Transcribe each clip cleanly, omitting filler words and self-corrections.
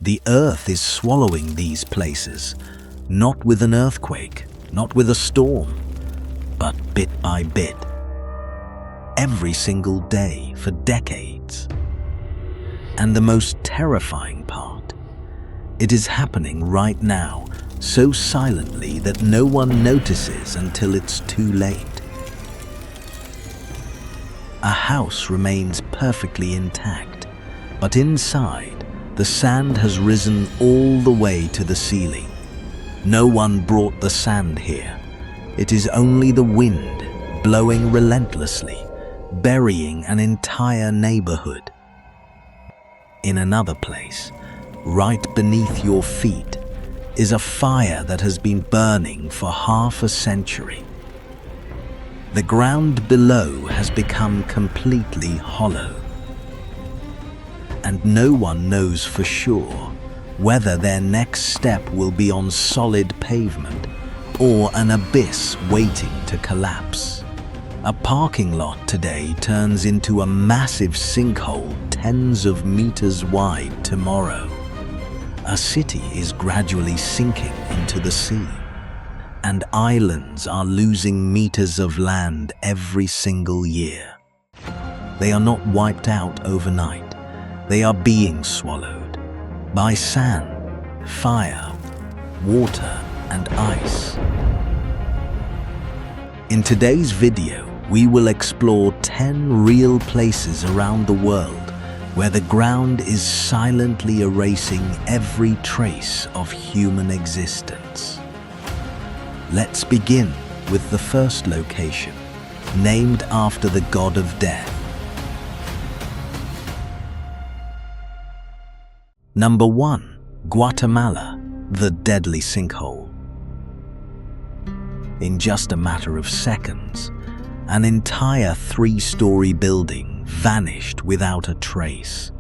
The earth is swallowing these places, not with an earthquake, not with a storm, but bit by bit. Every single day for decades. And the most terrifying part, it is happening right now, so silently that no one notices until it's too late. A house remains perfectly intact, but inside, the sand has risen all the way to the ceiling. No one brought the sand here. It is only the wind blowing relentlessly, burying an entire neighborhood. In another place, right beneath your feet, is a fire that has been burning for half a century. The ground below has become completely hollow, and no one knows for sure whether their next step will be on solid pavement or an abyss waiting to collapse. A parking lot today turns into a massive sinkhole tens of meters wide tomorrow. A city is gradually sinking into the sea, and islands are losing meters of land every single year. They are not wiped out overnight. They are being swallowed by sand, fire, water, and ice. In today's video, we will explore 10 real places around the world where the ground is silently erasing every trace of human existence. Let's begin with the first location, named after the god of death. Number 1. Guatemala, the deadly sinkhole. In just a matter of seconds, an entire 3-story building vanished without a trace.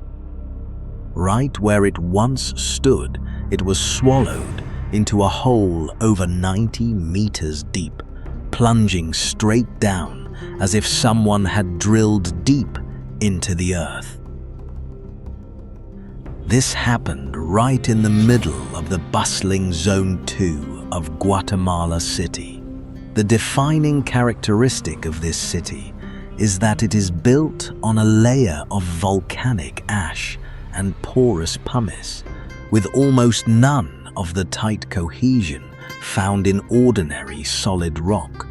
Right where it once stood, it was swallowed into a hole over 90 meters deep, plunging straight down as if someone had drilled deep into the earth. This happened right in the middle of the bustling Zone 2 of Guatemala City. The defining characteristic of this city is that it is built on a layer of volcanic ash and porous pumice, with almost none of the tight cohesion found in ordinary solid rock.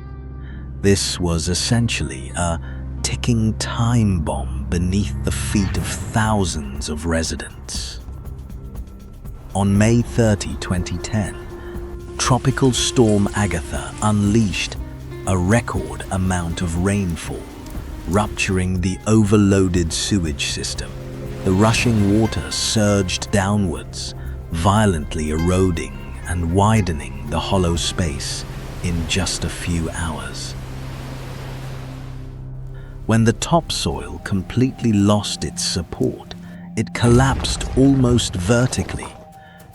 This was essentially a ticking time bomb beneath the feet of thousands of residents. On May 30, 2010, Tropical Storm Agatha unleashed a record amount of rainfall, rupturing the overloaded sewage system. The rushing water surged downwards, violently eroding and widening the hollow space in just a few hours. When the topsoil completely lost its support, it collapsed almost vertically,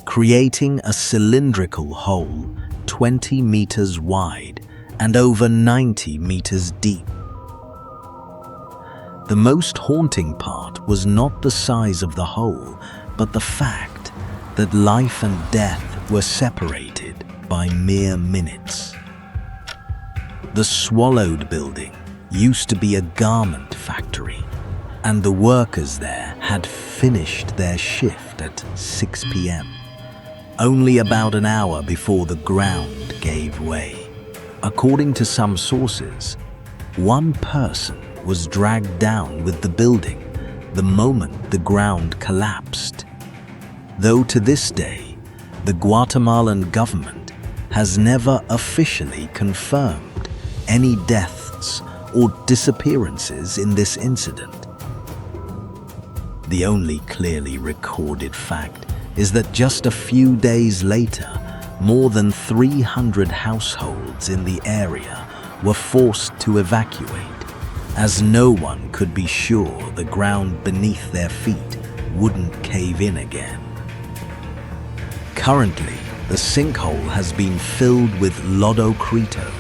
creating a cylindrical hole 20 meters wide and over 90 meters deep. The most haunting part was not the size of the hole, but the fact that life and death were separated by mere minutes. The swallowed building used to be a garment factory, and the workers there had finished their shift at 6 p.m., only about an hour before the ground gave way. According to some sources, one person was dragged down with the building the moment the ground collapsed. Though to this day, the Guatemalan government has never officially confirmed any deaths or disappearances in this incident. The only clearly recorded fact is that just a few days later, more than 300 households in the area were forced to evacuate, as no one could be sure the ground beneath their feet wouldn't cave in again. Currently, the sinkhole has been filled with lodocrito,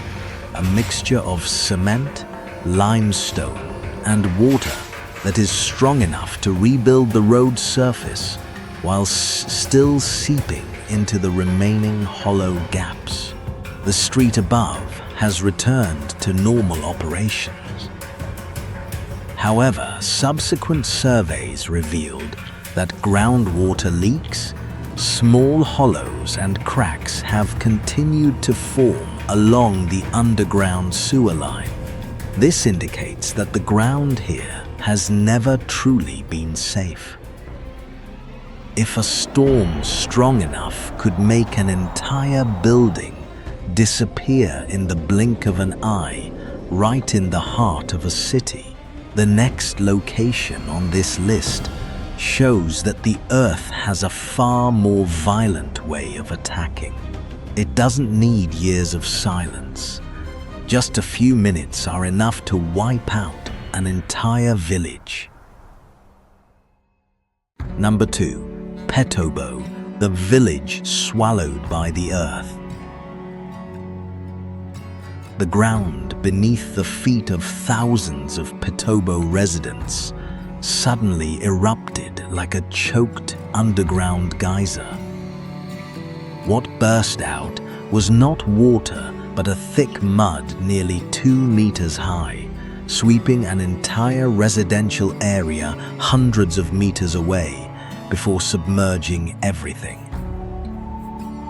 a mixture of cement, limestone, and water that is strong enough to rebuild the road surface while still seeping into the remaining hollow gaps. The street above has returned to normal operations. However, subsequent surveys revealed that groundwater leaks, small hollows and cracks have continued to form along the underground sewer line. This indicates that the ground here has never truly been safe. If a storm strong enough could make an entire building disappear in the blink of an eye right in the heart of a city, the next location on this list shows that the Earth has a far more violent way of attacking. It doesn't need years of silence. Just a few minutes are enough to wipe out an entire village. Number 2. Petobo, the village swallowed by the earth. The ground beneath the feet of thousands of Petobo residents suddenly erupted like a choked underground geyser. What burst out was not water, but a thick mud nearly 2 meters high, sweeping an entire residential area hundreds of meters away before submerging everything.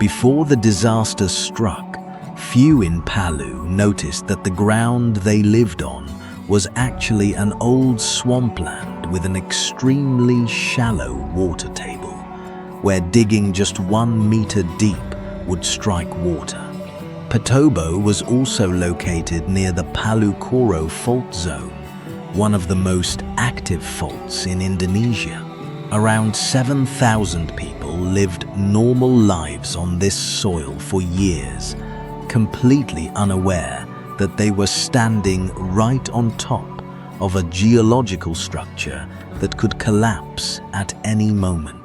Before the disaster struck, few in Palu noticed that the ground they lived on was actually an old swampland with an extremely shallow water table, where digging just 1 meter deep would strike water. Petobo was also located near the Palu Koro fault zone, one of the most active faults in Indonesia. Around 7,000 people lived normal lives on this soil for years, completely unaware that they were standing right on top of a geological structure that could collapse at any moment.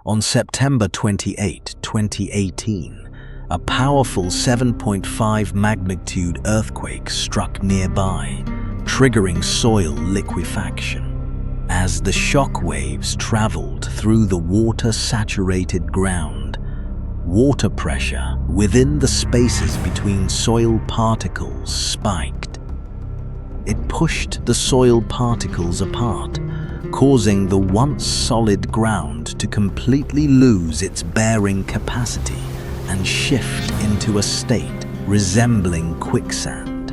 On September 28, 2018, a powerful 7.5 magnitude earthquake struck nearby, triggering soil liquefaction. As the shock waves traveled through the water-saturated ground, water pressure within the spaces between soil particles spiked. It pushed the soil particles apart, causing the once solid ground to completely lose its bearing capacity and shift into a state resembling quicksand.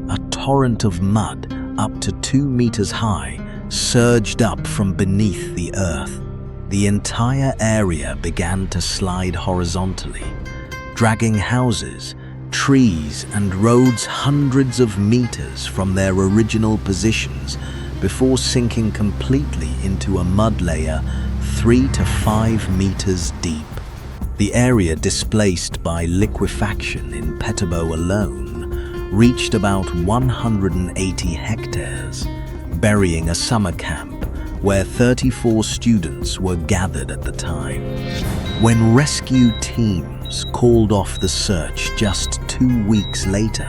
A torrent of mud up to 2 meters high surged up from beneath the earth. The entire area began to slide horizontally, dragging houses, trees, and roads hundreds of meters from their original positions before sinking completely into a mud layer 3 to 5 meters deep. The area displaced by liquefaction in Petobo alone reached about 180 hectares, burying a summer camp where 34 students were gathered at the time. When rescue teams called off the search just 2 weeks later,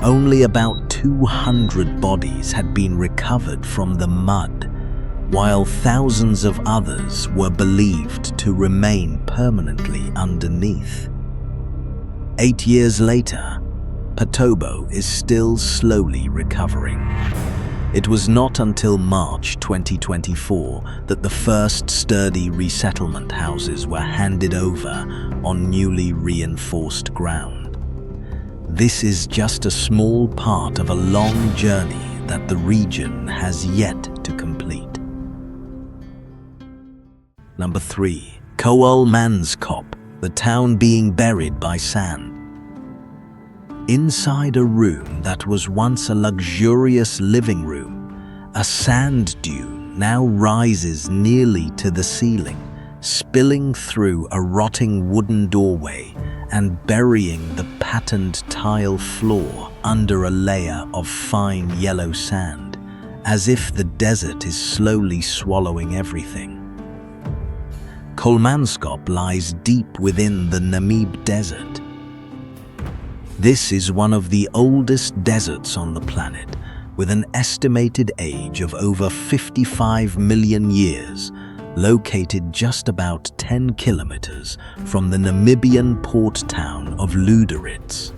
only about 200 bodies had been recovered from the mud, while thousands of others were believed to remain permanently underneath. 8 years later, Petobo is still slowly recovering. It was not until March 2024 that the first sturdy resettlement houses were handed over on newly reinforced ground. This is just a small part of a long journey that the region has yet to complete. Number 3. Kolmanskop, the town being buried by sand. Inside a room that was once a luxurious living room, a sand dune now rises nearly to the ceiling, spilling through a rotting wooden doorway and burying the patterned tile floor under a layer of fine yellow sand, as if the desert is slowly swallowing everything. Kolmanskop lies deep within the Namibia desert. This is one of the oldest deserts on the planet, with an estimated age of over 55 million years, located just about 10 kilometers from the Namibian port town of Luderitz.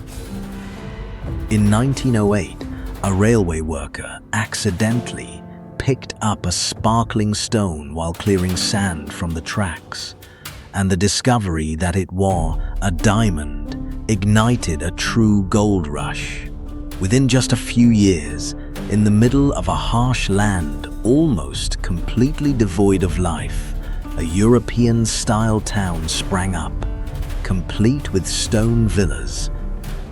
In 1908, a railway worker accidentally picked up a sparkling stone while clearing sand from the tracks, and the discovery that it was a diamond ignited a true gold rush. Within just a few years, in the middle of a harsh land almost completely devoid of life, a European-style town sprang up, complete with stone villas,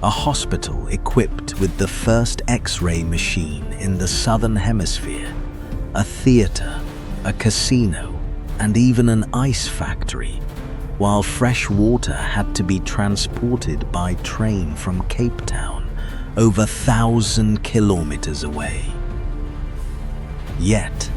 a hospital equipped with the first X-ray machine in the southern hemisphere, a theater, a casino, and even an ice factory, while fresh water had to be transported by train from Cape Town, over 1,000 kilometers away. Yet,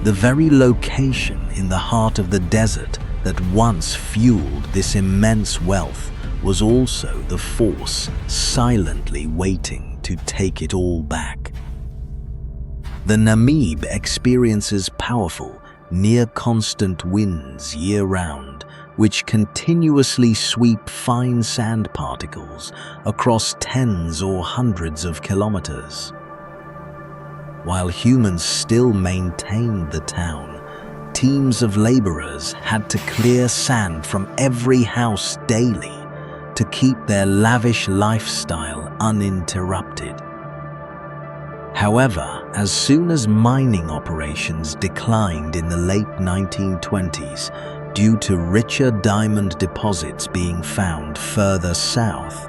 the very location in the heart of the desert that once fueled this immense wealth was also the force silently waiting to take it all back. The Namib experiences powerful, near-constant winds year-round, which continuously sweep fine sand particles across tens or hundreds of kilometers. While humans still maintained the town, teams of laborers had to clear sand from every house daily to keep their lavish lifestyle uninterrupted. However, as soon as mining operations declined in the late 1920s due to richer diamond deposits being found further south,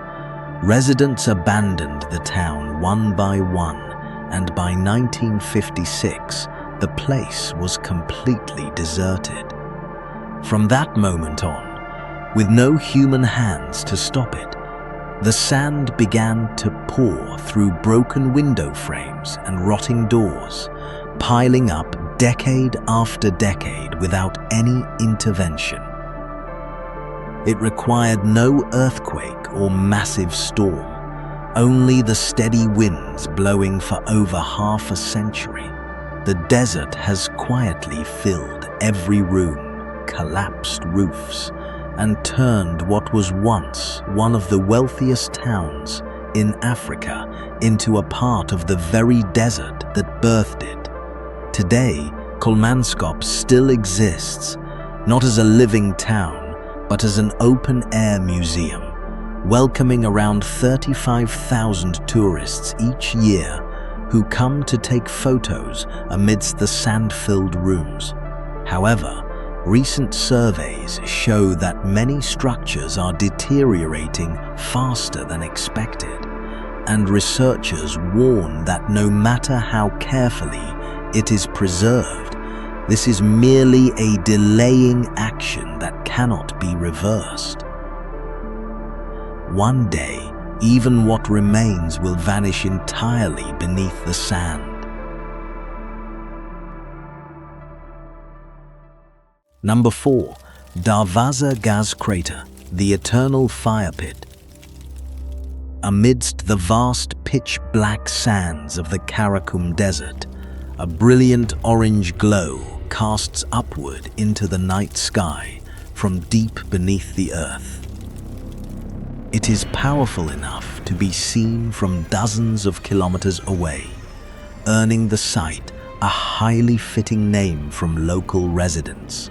residents abandoned the town one by one, and by 1956, the place was completely deserted. From that moment on, with no human hands to stop it, the sand began to pour through broken window frames and rotting doors, piling up decade after decade without any intervention. It required no earthquake or massive storm, only the steady winds blowing for over half a century. The desert has quietly filled every room, collapsed roofs, and turned what was once one of the wealthiest towns in Africa into a part of the very desert that birthed it. Today, Kolmanskop still exists, not as a living town, but as an open-air museum, welcoming around 35,000 tourists each year who come to take photos amidst the sand-filled rooms. However, recent surveys show that many structures are deteriorating faster than expected, and researchers warn that no matter how carefully it is preserved, this is merely a delaying action that cannot be reversed. One day, even what remains will vanish entirely beneath the sand. Number 4. Darvaza Gas Crater, the Eternal Fire Pit. Amidst the vast pitch-black sands of the Karakum Desert, a brilliant orange glow casts upward into the night sky from deep beneath the earth. It is powerful enough to be seen from dozens of kilometers away, earning the site a highly fitting name from local residents: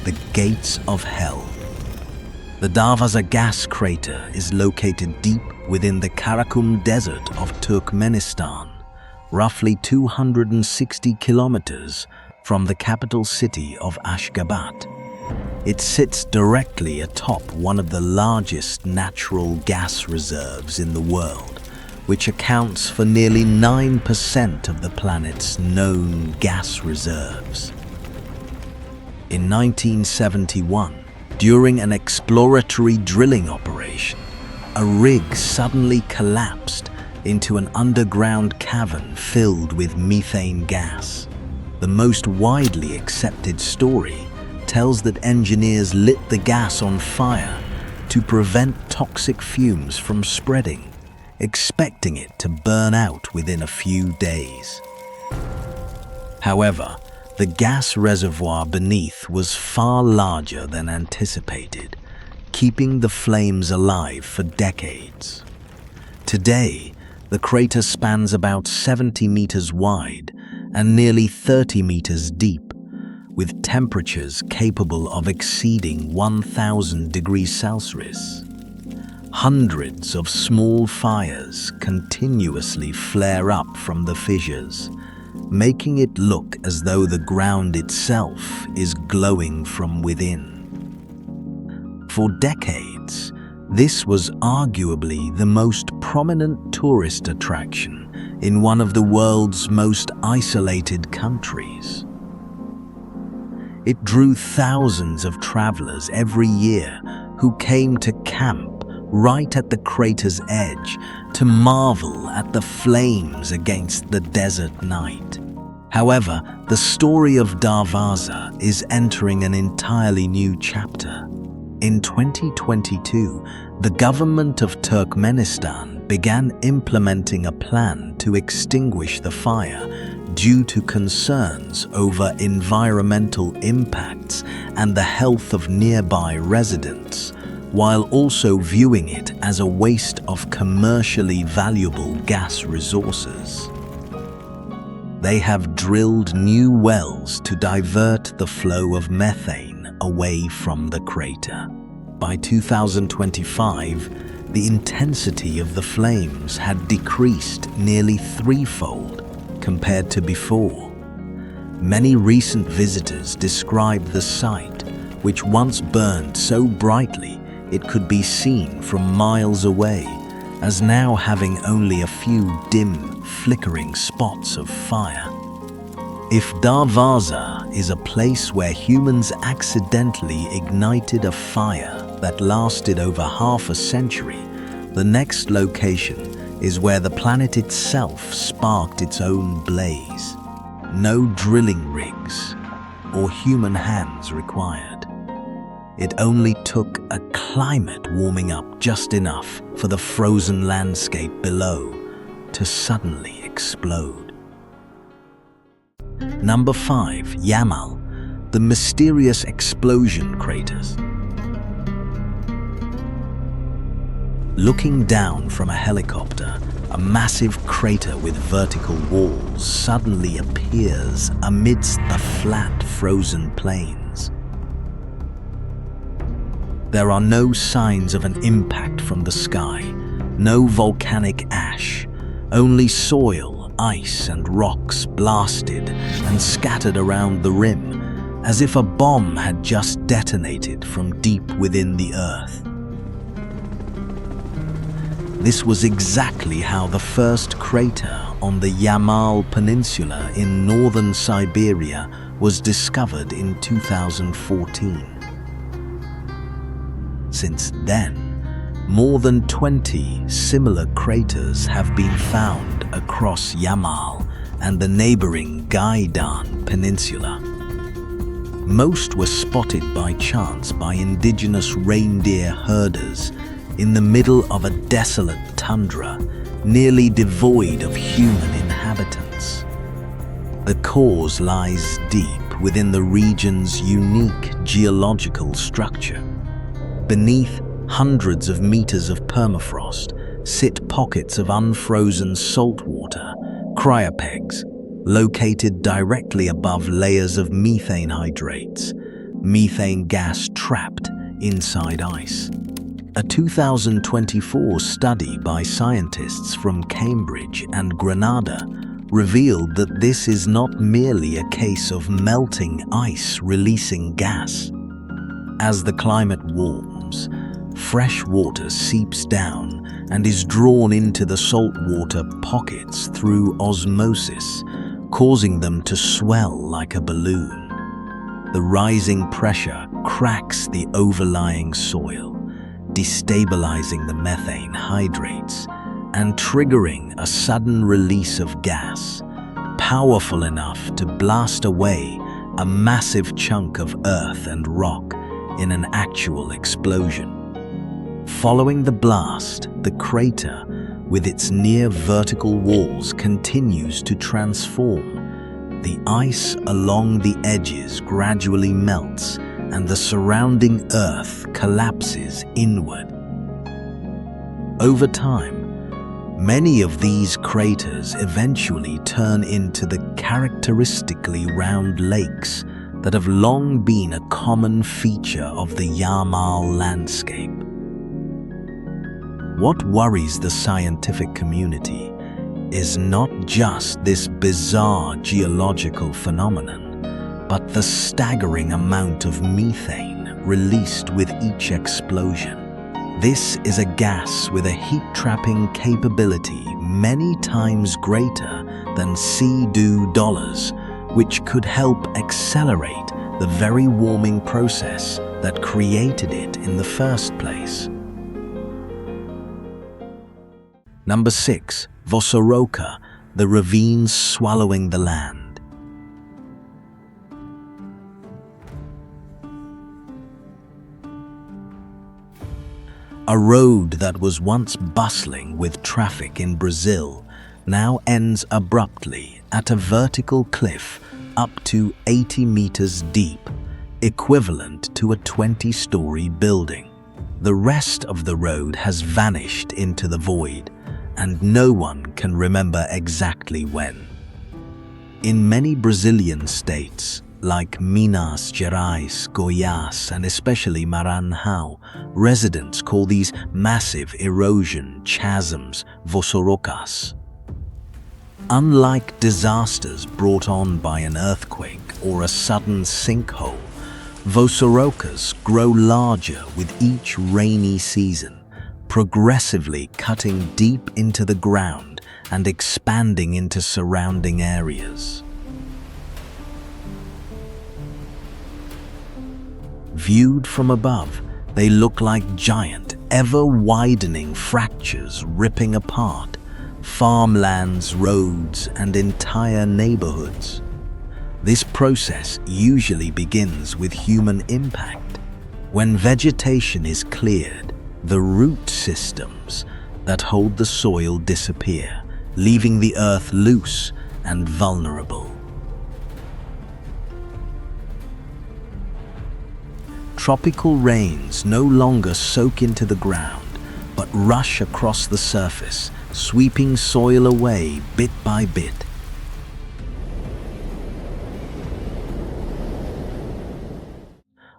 the Gates of Hell. The Darvaza gas crater is located deep within the Karakum Desert of Turkmenistan, roughly 260 kilometers from the capital city of Ashgabat. It sits directly atop one of the largest natural gas reserves in the world, which accounts for nearly 9% of the planet's known gas reserves. In 1971, during an exploratory drilling operation, a rig suddenly collapsed into an underground cavern filled with methane gas. The most widely accepted story tells that engineers lit the gas on fire to prevent toxic fumes from spreading, expecting it to burn out within a few days. However, the gas reservoir beneath was far larger than anticipated, keeping the flames alive for decades. Today, the crater spans about 70 meters wide and nearly 30 meters deep, with temperatures capable of exceeding 1,000 degrees Celsius. Hundreds of small fires continuously flare up from the fissures, making it look as though the ground itself is glowing from within. For decades, this was arguably the most prominent tourist attraction in one of the world's most isolated countries. It drew thousands of travelers every year who came to camp right at the crater's edge to marvel at the flames against the desert night. However, the story of Darvaza is entering an entirely new chapter. In 2022, the government of Turkmenistan began implementing a plan to extinguish the fire due to concerns over environmental impacts and the health of nearby residents, while also viewing it as a waste of commercially valuable gas resources. They have drilled new wells to divert the flow of methane away from the crater. By 2025, the intensity of the flames had decreased nearly threefold compared to before. Many recent visitors described the site, which once burned so brightly it could be seen from miles away, as now having only a few dim, flickering spots of fire. If Darvaza is a place where humans accidentally ignited a fire that lasted over half a century, the next location is where the planet itself sparked its own blaze. No drilling rigs or human hands required. It only took a climate warming up just enough for the frozen landscape below to suddenly explode. Number 5. Yamal, the mysterious explosion craters. Looking down from a helicopter, a massive crater with vertical walls suddenly appears amidst the flat, frozen plains. There are no signs of an impact from the sky, no volcanic ash, only soil, ice and rocks blasted and scattered around the rim, as if a bomb had just detonated from deep within the earth. This was exactly how the first crater on the Yamal Peninsula in northern Siberia was discovered in 2014. Since then, more than 20 similar craters have been found across Yamal and the neighboring Gaidan Peninsula. Most were spotted by chance by indigenous reindeer herders in the middle of a desolate tundra, nearly devoid of human inhabitants. The cause lies deep within the region's unique geological structure. Beneath hundreds of meters of permafrost sit pockets of unfrozen saltwater, cryopegs, located directly above layers of methane hydrates, methane gas trapped inside ice. A 2024 study by scientists from Cambridge and Granada revealed that this is not merely a case of melting ice releasing gas. As the climate warms, fresh water seeps down and is drawn into the saltwater pockets through osmosis, causing them to swell like a balloon. The rising pressure cracks the overlying soil, destabilizing the methane hydrates and triggering a sudden release of gas, powerful enough to blast away a massive chunk of earth and rock in an actual explosion. Following the blast, the crater, with its near-vertical walls, continues to transform, The ice along the edges gradually melts and the surrounding earth collapses inward. Over time, many of these craters eventually turn into the characteristically round lakes that have long been a common feature of the Yamal landscape. What worries the scientific community is not just this bizarre geological phenomenon, but the staggering amount of methane released with each explosion. This is a gas with a heat-trapping capability many times greater than $2, which could help accelerate the very warming process that created it in the first place. Number 6. Voçorocas, the ravines swallowing the land. A road that was once bustling with traffic in Brazil now ends abruptly at a vertical cliff up to 80 meters deep, equivalent to a 20-story building. The rest of the road has vanished into the void, and no one can remember exactly when. In many Brazilian states, like Minas Gerais, Goiás, and especially Maranhão, residents call these massive erosion chasms Voçorocas. Unlike disasters brought on by an earthquake or a sudden sinkhole, Voçorocas grow larger with each rainy season, progressively cutting deep into the ground and expanding into surrounding areas. Viewed from above, they look like giant, ever-widening fractures ripping apart farmlands, roads, and entire neighborhoods. This process usually begins with human impact. When vegetation is cleared, the root systems that hold the soil disappear, leaving the earth loose and vulnerable. Tropical rains no longer soak into the ground, but rush across the surface, sweeping soil away bit by bit.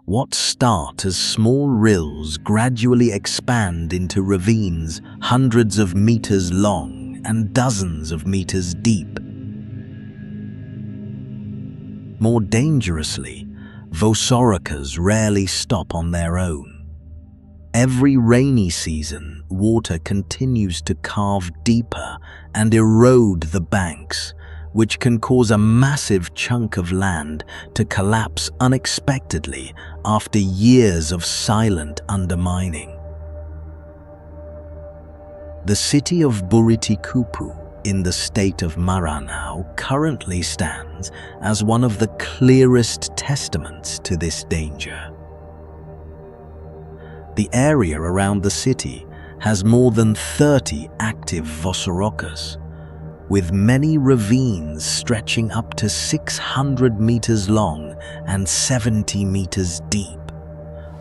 What start as small rills gradually expand into ravines hundreds of meters long and dozens of meters deep. More dangerously, Voçorocas rarely stop on their own. Every rainy season, water continues to carve deeper and erode the banks, which can cause a massive chunk of land to collapse unexpectedly after years of silent undermining. The city of Buriticupu in the state of Maranhão currently stands as one of the clearest testaments to this danger. The area around the city has more than 30 active Voçorocas, with many ravines stretching up to 600 meters long and 70 meters deep.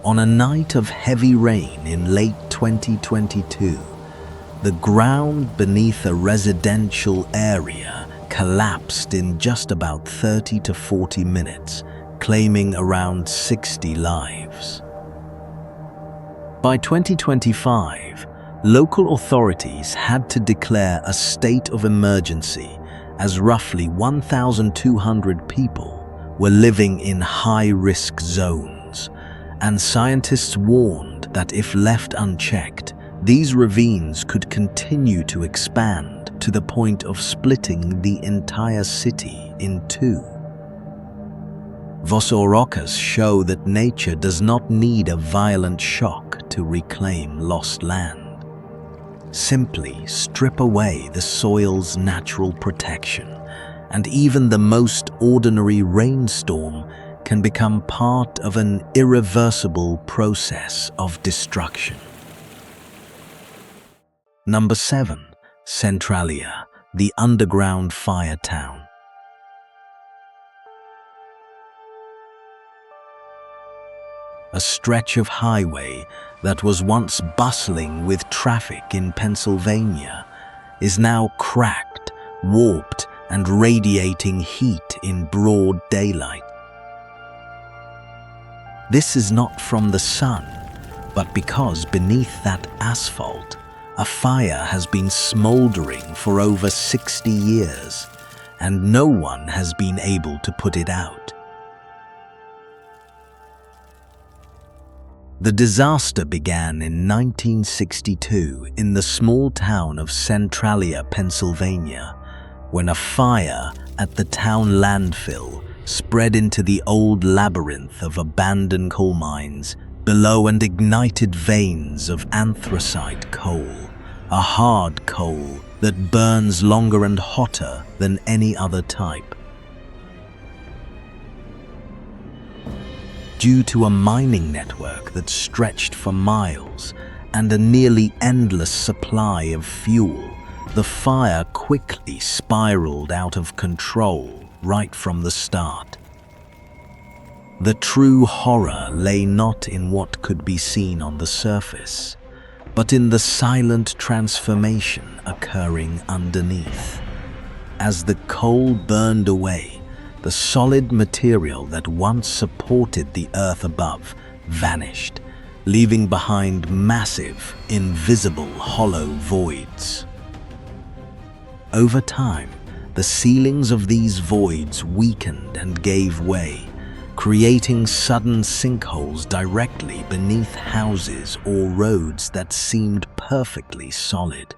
On a night of heavy rain in late 2022, the ground beneath a residential area collapsed in just about 30 to 40 minutes, claiming around 60 lives. By 2025, local authorities had to declare a state of emergency as roughly 1,200 people were living in high-risk zones, and scientists warned that if left unchecked, these ravines could continue to expand to the point of splitting the entire city in two. Voçorocas show that nature does not need a violent shock to reclaim lost land. Simply strip away the soil's natural protection, and even the most ordinary rainstorm can become part of an irreversible process of destruction. Number 7. Centralia, the underground fire town. a stretch of highway that was once bustling with traffic in Pennsylvania, is now cracked, warped, and radiating heat in broad daylight. This is not from the sun, but because beneath that asphalt, a fire has been smoldering for over 60 years, and no one has been able to put it out. The disaster began in 1962 in the small town of Centralia, Pennsylvania, when a fire at the town landfill spread into the old labyrinth of abandoned coal mines below and ignited veins of anthracite coal, a hard coal that burns longer and hotter than any other type. Due to a mining network that stretched for miles and a nearly endless supply of fuel, the fire quickly spiraled out of control right from the start. The true horror lay not in what could be seen on the surface, but in the silent transformation occurring underneath. As the coal burned away, the solid material that once supported the earth above vanished, leaving behind massive, invisible, hollow voids. Over time, the ceilings of these voids weakened and gave way, creating sudden sinkholes directly beneath houses or roads that seemed perfectly solid.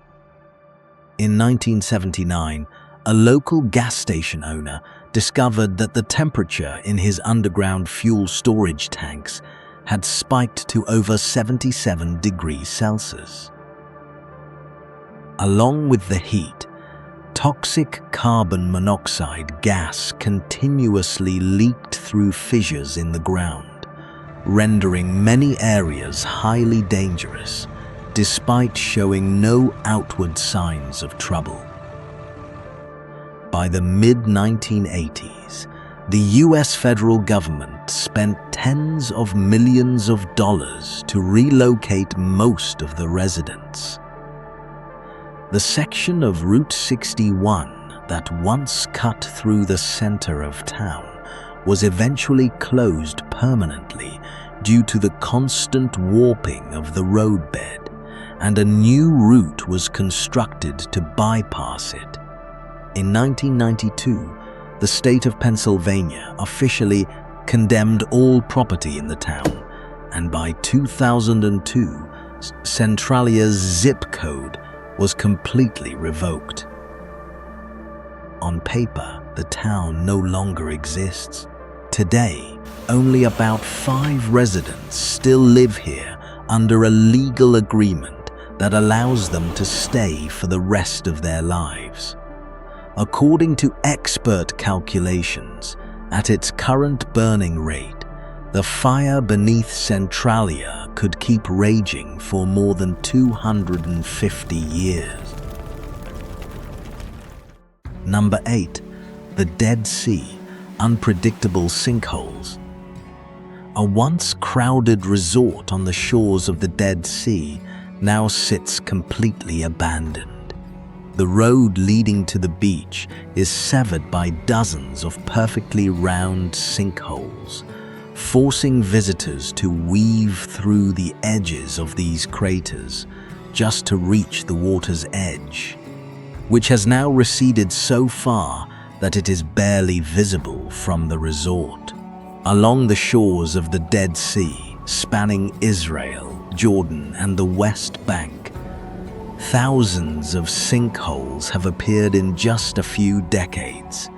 In 1979, a local gas station owner discovered that the temperature in his underground fuel storage tanks had spiked to over 77 degrees Celsius. Along with the heat, toxic carbon monoxide gas continuously leaked through fissures in the ground, rendering many areas highly dangerous, despite showing no outward signs of trouble. By the mid-1980s, the US federal government spent tens of millions of dollars to relocate most of the residents. The section of Route 61 that once cut through the center of town was eventually closed permanently due to the constant warping of the roadbed, and a new route was constructed to bypass it. In 1992, the state of Pennsylvania officially condemned all property in the town, and by 2002, Centralia's zip code was completely revoked. On paper, the town no longer exists. Today, only about 5 residents still live here under a legal agreement that allows them to stay for the rest of their lives. According to expert calculations, at its current burning rate, the fire beneath Centralia could keep raging for more than 250 years. Number 8. The Dead Sea, unpredictable sinkholes. A once crowded resort on the shores of the Dead Sea now sits completely abandoned. The road leading to the beach is severed by dozens of perfectly round sinkholes, forcing visitors to weave through the edges of these craters just to reach the water's edge, which has now receded so far that it is barely visible from the resort. Along the shores of the Dead Sea, spanning Israel, Jordan, and the West Bank, thousands of sinkholes have appeared in just a few decades.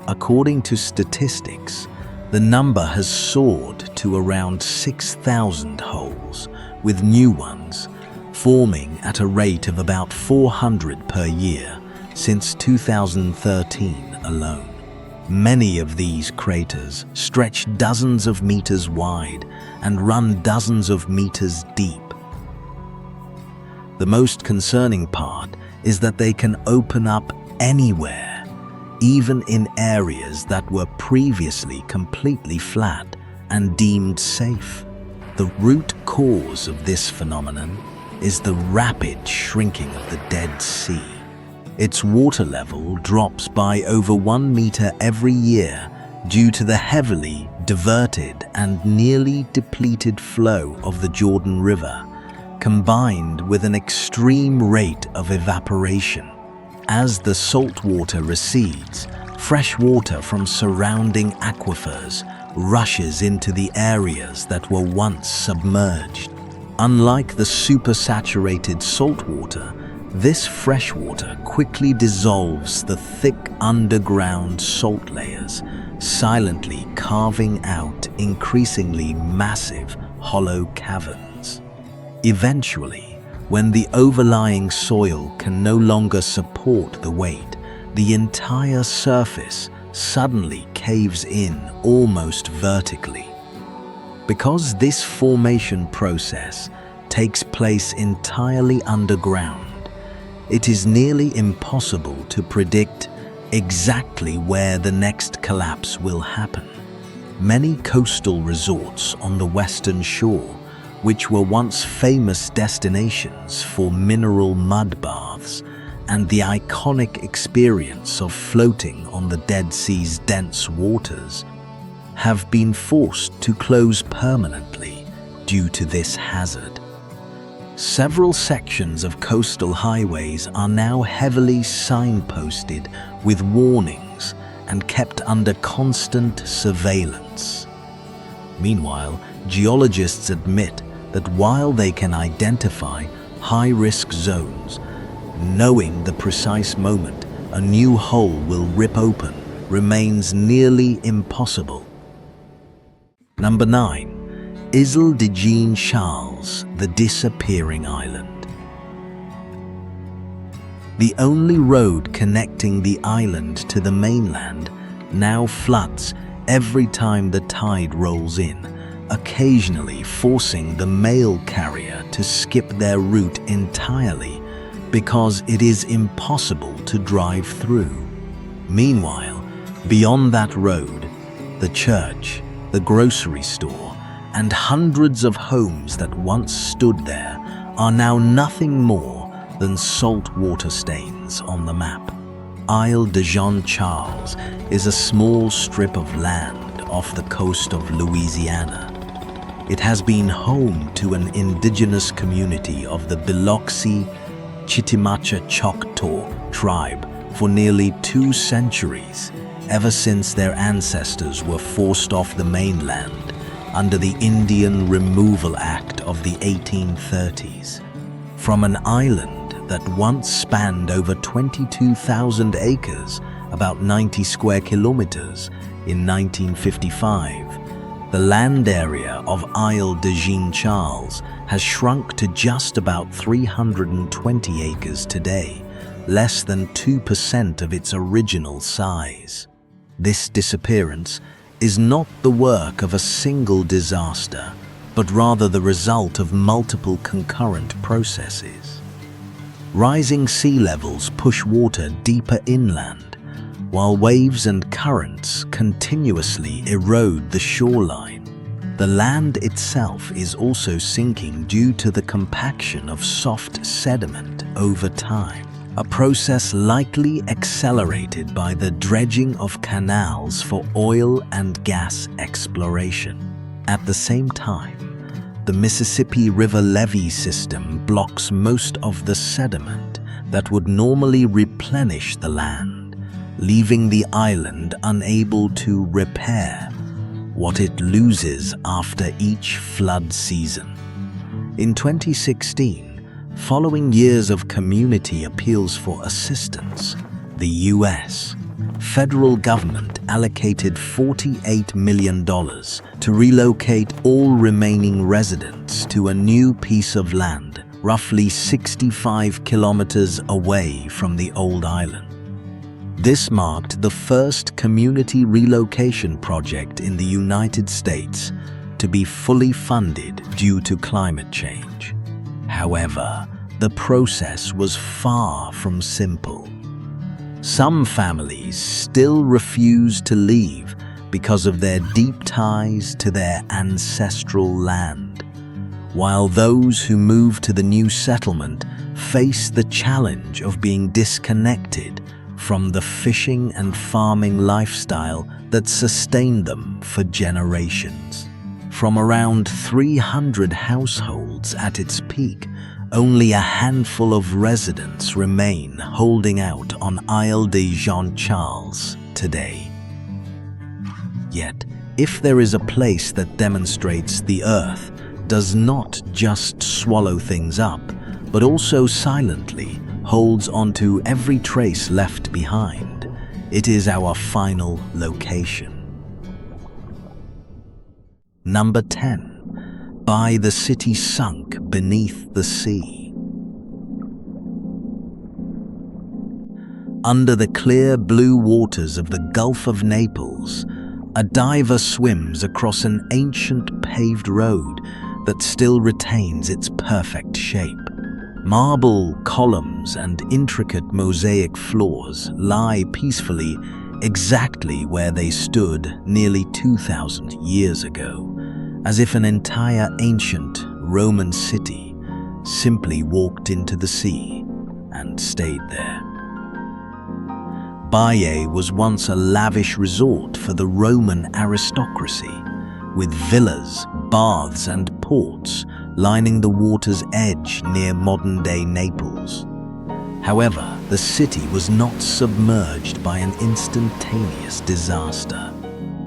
According to statistics, the number has soared to around 6,000 holes, with new ones forming at a rate of about 400 per year since 2013 alone. Many of these craters stretch dozens of meters wide and run dozens of meters deep. The most concerning part is that they can open up anywhere, even in areas that were previously completely flat and deemed safe. The root cause of this phenomenon is the rapid shrinking of the Dead Sea. Its water level drops by over 1 meter every year due to the heavily diverted and nearly depleted flow of the Jordan River, combined with an extreme rate of evaporation. As the salt water recedes, fresh water from surrounding aquifers rushes into the areas that were once submerged. Unlike the supersaturated salt water, this fresh water quickly dissolves the thick underground salt layers, silently carving out increasingly massive hollow caverns. Eventually, when the overlying soil can no longer support the weight, the entire surface suddenly caves in almost vertically. Because this formation process takes place entirely underground, it is nearly impossible to predict exactly where the next collapse will happen. Many coastal resorts on the western shore, which were once famous destinations for mineral mud baths and the iconic experience of floating on the Dead Sea's dense waters, have been forced to close permanently due to this hazard. Several sections of coastal highways are now heavily signposted with warnings and kept under constant surveillance. Meanwhile, geologists admit that while they can identify high-risk zones, knowing the precise moment a new hole will rip open remains nearly impossible. Number 9. Isle de Jean Charles, the disappearing island. The only road connecting the island to the mainland now floods every time the tide rolls in, occasionally forcing the mail carrier to skip their route entirely because it is impossible to drive through. Meanwhile, beyond that road, the church, the grocery store, and hundreds of homes that once stood there are now nothing more than salt water stains on the map. Isle de Jean Charles is a small strip of land off the coast of Louisiana. It has been home to an indigenous community of the Biloxi Chitimacha Choctaw tribe for nearly 2 centuries, ever since their ancestors were forced off the mainland under the Indian Removal Act of the 1830s. From an island that once spanned over 22,000 acres, about 90 square kilometers, in 1955, the land area of Isle de Jean Charles has shrunk to just about 320 acres today, less than 2% of its original size. This disappearance is not the work of a single disaster, but rather the result of multiple concurrent processes. Rising sea levels push water deeper inland, while waves and currents continuously erode the shoreline. The land itself is also sinking due to the compaction of soft sediment over time, a process likely accelerated by the dredging of canals for oil and gas exploration. At the same time, the Mississippi River levee system blocks most of the sediment that would normally replenish the land, leaving the island unable to repair what it loses after each flood season. In 2016, following years of community appeals for assistance, the U.S. federal government allocated $48 million to relocate all remaining residents to a new piece of land roughly 65 kilometers away from the old island. This marked the first community relocation project in the United States to be fully funded due to climate change. However, the process was far from simple. Some families still refuse to leave because of their deep ties to their ancestral land. while those who move to the new settlement face the challenge of being disconnected from the fishing and farming lifestyle that sustained them for generations. From around 300 households at its peak, only a handful of residents remain holding out on Isle de Jean Charles today. Yet, if there is a place that demonstrates the Earth does not just swallow things up, but also silently holds onto every trace left behind, it is our final location. Number 10. By the city sunk beneath the sea. Under the clear blue waters of the Gulf of Naples, a diver swims across an ancient paved road that still retains its perfect shape. Marble columns and intricate mosaic floors lie peacefully exactly where they stood nearly 2,000 years ago, as if an entire ancient Roman city simply walked into the sea and stayed there. Baiae was once a lavish resort for the Roman aristocracy, with villas, baths and ports lining the water's edge near modern-day Naples. However, the city was not submerged by an instantaneous disaster.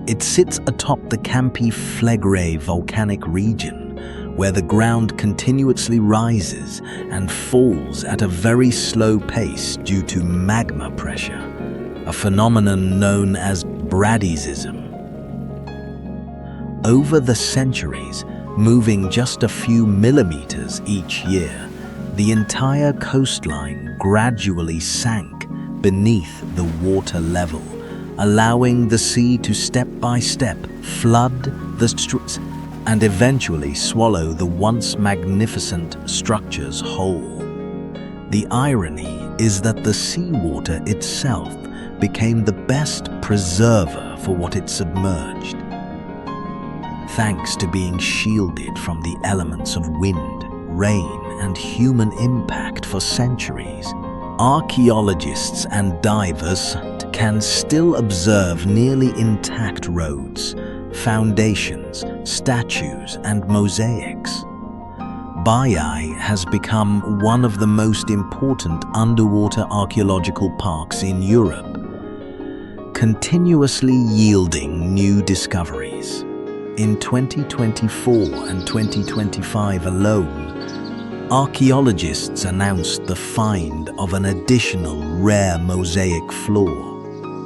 It sits atop the Campi Flegrei volcanic region, where the ground continuously rises and falls at a very slow pace due to magma pressure, a phenomenon known as bradysism. Over the centuries, moving just a few millimeters each year, the entire coastline gradually sank beneath the water level, allowing the sea to step by step flood the streets and eventually swallow the once magnificent structures whole. The irony is that the seawater itself became the best preserver for what it submerged. Thanks to being shielded from the elements of wind, rain, and human impact for centuries, archaeologists and divers can still observe nearly intact roads, foundations, statues, and mosaics. Baiae has become one of the most important underwater archaeological parks in Europe, continuously yielding new discoveries. In 2024 and 2025 alone, archaeologists announced the find of an additional rare mosaic floor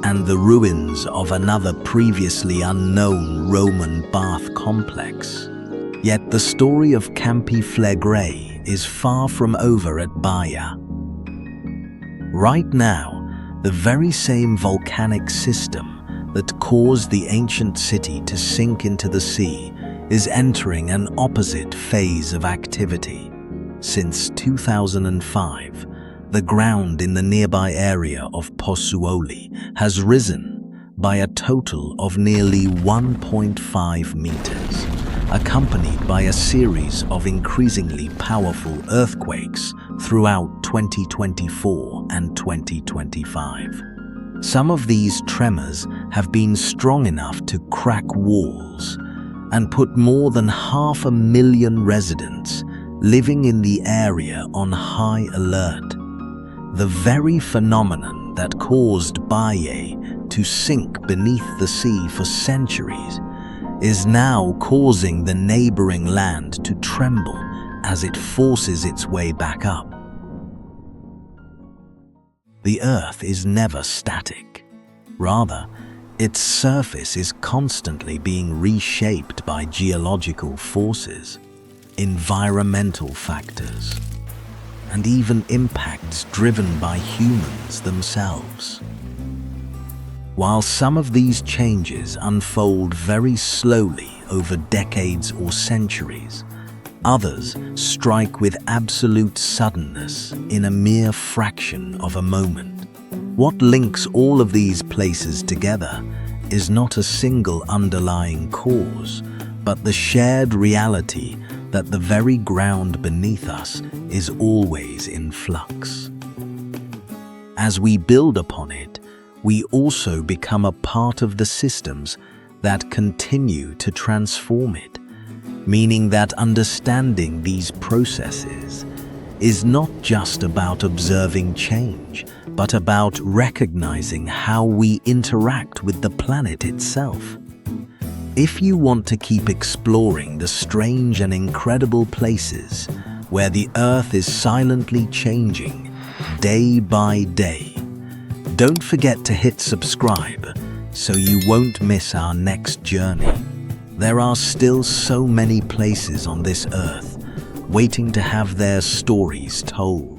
and the ruins of another previously unknown Roman bath complex. Yet the story of Campi Flegrei is far from over at Baiae. Right now, the very same volcanic system that caused the ancient city to sink into the sea is entering an opposite phase of activity. Since 2005, the ground in the nearby area of Pozzuoli has risen by a total of nearly 1.5 meters, accompanied by a series of increasingly powerful earthquakes throughout 2024 and 2025. Some of these tremors have been strong enough to crack walls and put more than 500,000 residents living in the area on high alert. The very phenomenon that caused Baiae to sink beneath the sea for centuries is now causing the neighboring land to tremble as it forces its way back up. The Earth is never static. Rather, its surface is constantly being reshaped by geological forces, environmental factors, and even impacts driven by humans themselves. While some of these changes unfold very slowly over decades or centuries, others strike with absolute suddenness in a mere fraction of a moment. What links all of these places together is not a single underlying cause, but the shared reality that the very ground beneath us is always in flux. As we build upon it, we also become a part of the systems that continue to transform it, meaning that understanding these processes is not just about observing change, but about recognizing how we interact with the planet itself. If you want to keep exploring the strange and incredible places where the Earth is silently changing day by day, don't forget to hit subscribe so you won't miss our next journey. There are still so many places on this Earth waiting to have their stories told.